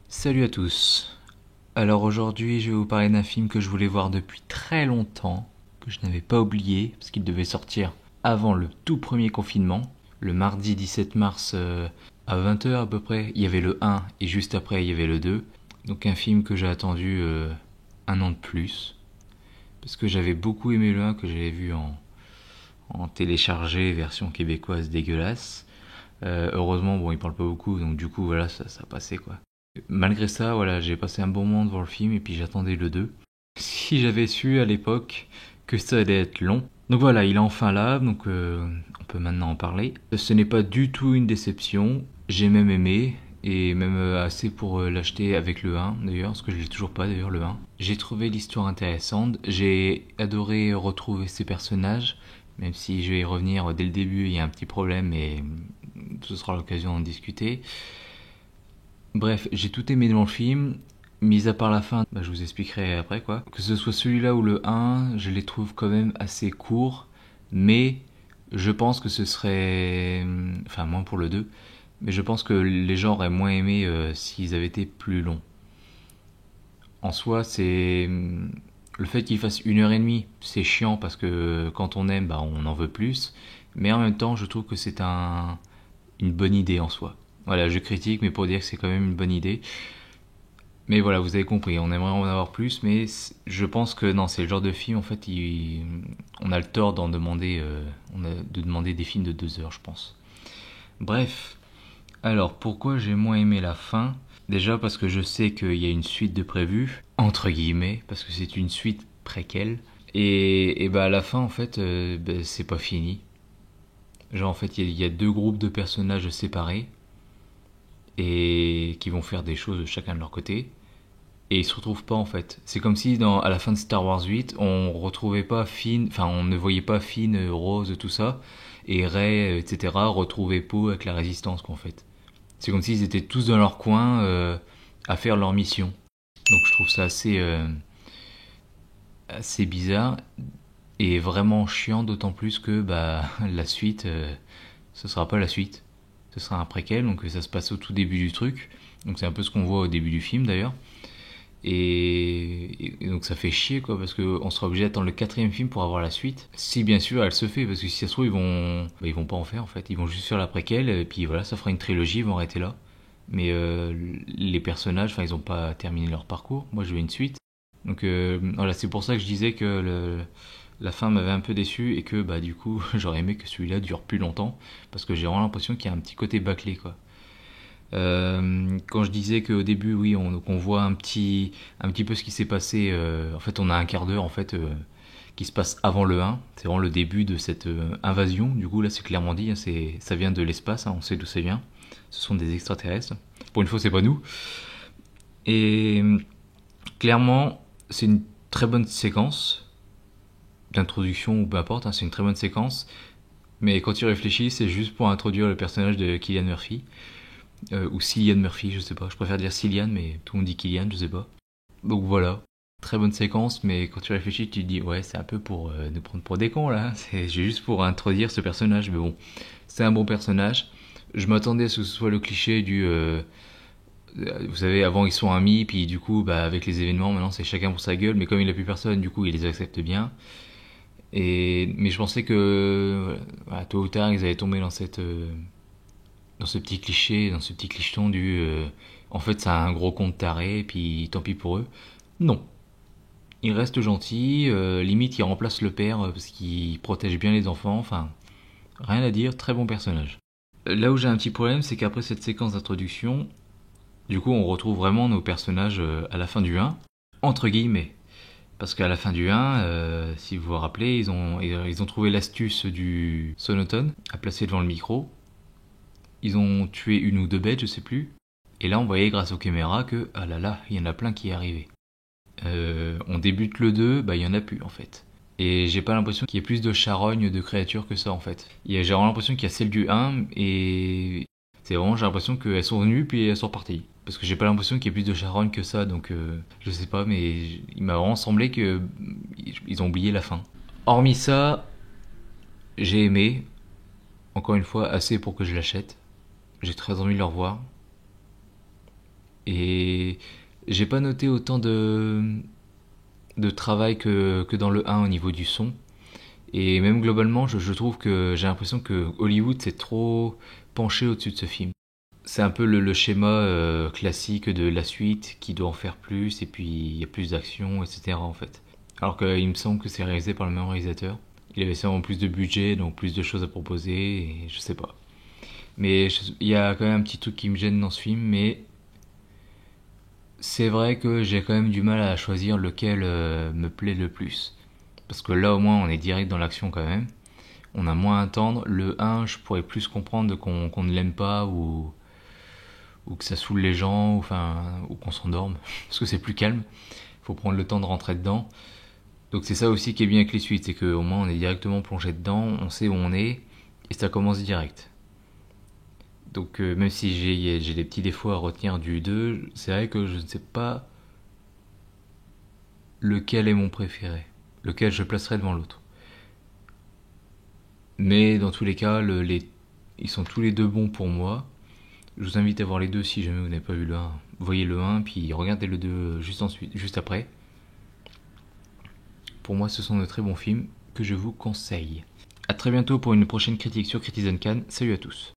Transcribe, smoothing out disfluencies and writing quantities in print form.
Salut à tous. Alors aujourd'hui, je vais vous parler d'un film que je voulais voir depuis très longtemps, que je n'avais pas oublié, parce qu'il devait sortir avant le tout premier confinement, le mardi 17 mars à 20 h à peu près. Il y avait le 1 et juste après il y avait le 2. Donc un film que j'ai attendu un an de plus, parce que j'avais beaucoup aimé le 1 que j'avais vu en téléchargé, version québécoise dégueulasse. Heureusement, bon, il parle pas beaucoup, donc du coup, voilà, ça passait quoi. Malgré ça, voilà, j'ai passé un bon moment devant le film et puis j'attendais le 2. Si j'avais su à l'époque que ça allait être long. Donc voilà, il est enfin là, donc on peut maintenant en parler. Ce n'est pas du tout une déception, j'ai même aimé, et même assez pour l'acheter avec le 1 d'ailleurs, parce que je l'ai toujours pas d'ailleurs le 1. J'ai trouvé l'histoire intéressante, j'ai adoré retrouver ces personnages, même si je vais y revenir dès le début, il y a un petit problème et ce sera l'occasion d'en discuter. Bref, j'ai tout aimé dans le film, mis à part la fin, je vous expliquerai après quoi. Que ce soit celui-là ou le 1, je les trouve quand même assez courts, mais je pense que ce serait... Enfin, moins pour le 2, mais je pense que les gens auraient moins aimé s'ils avaient été plus longs. En soi, c'est... Le fait qu'il fasse 1 h 30, c'est chiant parce que quand on aime, on en veut plus. Mais en même temps, je trouve que c'est une bonne idée en soi. Voilà, je critique, mais pour dire que c'est quand même une bonne idée. Mais voilà, vous avez compris, on aimerait en avoir plus, mais je pense que non, c'est le genre de film, en fait, on a le tort d'en demander, de demander des films de 2 heures, je pense. Bref, alors pourquoi j'ai moins aimé la fin? Déjà parce que je sais qu'il y a une suite de prévue, entre guillemets, parce que c'est une suite préquelle. Et bah à la fin, en fait, c'est pas fini. Genre, en fait, il y a deux groupes de personnages séparés et qui vont faire des choses chacun de leur côté. Et ils se retrouvent pas en fait. C'est comme si à la fin de Star Wars 8, on retrouvait pas Finn, enfin on ne voyait pas Finn, Rose, tout ça, et Rey, etc. retrouver Poe avec la Résistance qu'en fait. C'est comme s'ils étaient tous dans leur coin à faire leur mission. Donc je trouve ça assez bizarre et vraiment chiant, d'autant plus que la suite, ce sera pas la suite. Ce sera un préquel, donc ça se passe au tout début du truc. Donc c'est un peu ce qu'on voit au début du film d'ailleurs. Et donc ça fait chier quoi, parce qu'on sera obligé d'attendre le quatrième film pour avoir la suite. Si bien sûr elle se fait, parce que si ça se trouve ils vont pas en faire en fait. Ils vont juste faire la préquelle, et puis voilà, ça fera une trilogie, ils vont arrêter là. Mais les personnages, enfin ils ont pas terminé leur parcours. Moi je veux une suite. Donc voilà, c'est pour ça que je disais que la fin m'avait un peu déçu et que du coup j'aurais aimé que celui-là dure plus longtemps, parce que j'ai vraiment l'impression qu'il y a un petit côté bâclé quoi. Quand je disais qu'au début, oui, on voit un petit peu ce qui s'est passé. En fait, on a un quart d'heure en fait qui se passe avant le 1. C'est vraiment le début de cette invasion. Du coup, là, c'est clairement dit. Hein, ça vient de l'espace. Hein, on sait d'où ça vient. Ce sont des extraterrestres. Pour une fois, c'est pas nous. Et clairement, c'est une très bonne séquence d'introduction ou peu importe. Hein, c'est une très bonne séquence. Mais quand tu réfléchis, c'est juste pour introduire le personnage de Cillian Murphy. Ou Cillian Murphy, je sais pas. Je préfère dire Cillian, mais tout le monde dit Cillian, je sais pas. Donc voilà. Très bonne séquence, mais quand tu réfléchis, tu te dis, ouais, c'est un peu pour nous prendre pour des cons là. C'est juste pour introduire ce personnage, mais bon, c'est un bon personnage. Je m'attendais à ce que ce soit le cliché du. Vous savez, avant ils sont amis, puis du coup, avec les événements, maintenant c'est chacun pour sa gueule, mais comme il a plus personne, du coup, il les accepte bien. Mais je pensais que, voilà, tôt ou tard, ils allaient tomber dans ce petit cliché, dans ce petit clicheton du en fait c'est un gros con de taré, et puis tant pis pour eux. Non. Il reste gentil, limite il remplace le père parce qu'il protège bien les enfants, enfin rien à dire, très bon personnage. Là où j'ai un petit problème, c'est qu'après cette séquence d'introduction, du coup on retrouve vraiment nos personnages à la fin du 1, entre guillemets. Parce qu'à la fin du 1, si vous vous rappelez, ils ont trouvé l'astuce du sonotone à placer devant le micro. Ils ont tué une ou deux bêtes, je sais plus. Et là, on voyait grâce aux caméras que, ah là là, il y en a plein qui y arrivaient. On débute le 2, il y en a plus en fait. Et j'ai pas l'impression qu'il y ait plus de charognes de créatures que ça en fait. J'ai vraiment l'impression qu'il y a celle du 1 et c'est vraiment, j'ai l'impression qu'elles sont venues puis elles sont reparties. Parce que j'ai pas l'impression qu'il y ait plus de charognes que ça, donc je sais pas, mais il m'a vraiment semblé que ils ont oublié la fin. Hormis ça, j'ai aimé, encore une fois, assez pour que je l'achète. J'ai très envie de le revoir. Et j'ai pas noté autant de travail que dans le 1 au niveau du son. Et même globalement, je trouve que j'ai l'impression que Hollywood s'est trop penché au-dessus de ce film. C'est un peu le schéma classique de la suite qui doit en faire plus, et puis il y a plus d'action, etc. en fait. Alors qu'il me semble que c'est réalisé par le même réalisateur. Il avait sûrement plus de budget, donc plus de choses à proposer, et je sais pas. Mais il y a quand même un petit truc qui me gêne dans ce film, mais c'est vrai que j'ai quand même du mal à choisir lequel me plaît le plus. Parce que là au moins on est direct dans l'action quand même. On a moins à attendre. Le 1, je pourrais plus comprendre qu'on ne l'aime pas ou que ça saoule les gens ou qu'on s'endorme. Parce que c'est plus calme. Il faut prendre le temps de rentrer dedans. Donc c'est ça aussi qui est bien avec les suites, c'est qu'au moins on est directement plongé dedans, on sait où on est et ça commence direct. Donc même si j'ai des petits défauts à retenir du 2, c'est vrai que je ne sais pas lequel est mon préféré, lequel je placerai devant l'autre. Mais dans tous les cas, ils sont tous les deux bons pour moi. Je vous invite à voir les deux si jamais vous n'avez pas vu le 1. Voyez le 1, puis regardez le 2 juste après. Pour moi, ce sont de très bons films que je vous conseille. A très bientôt pour une prochaine critique sur Citizen Khan. Salut à tous.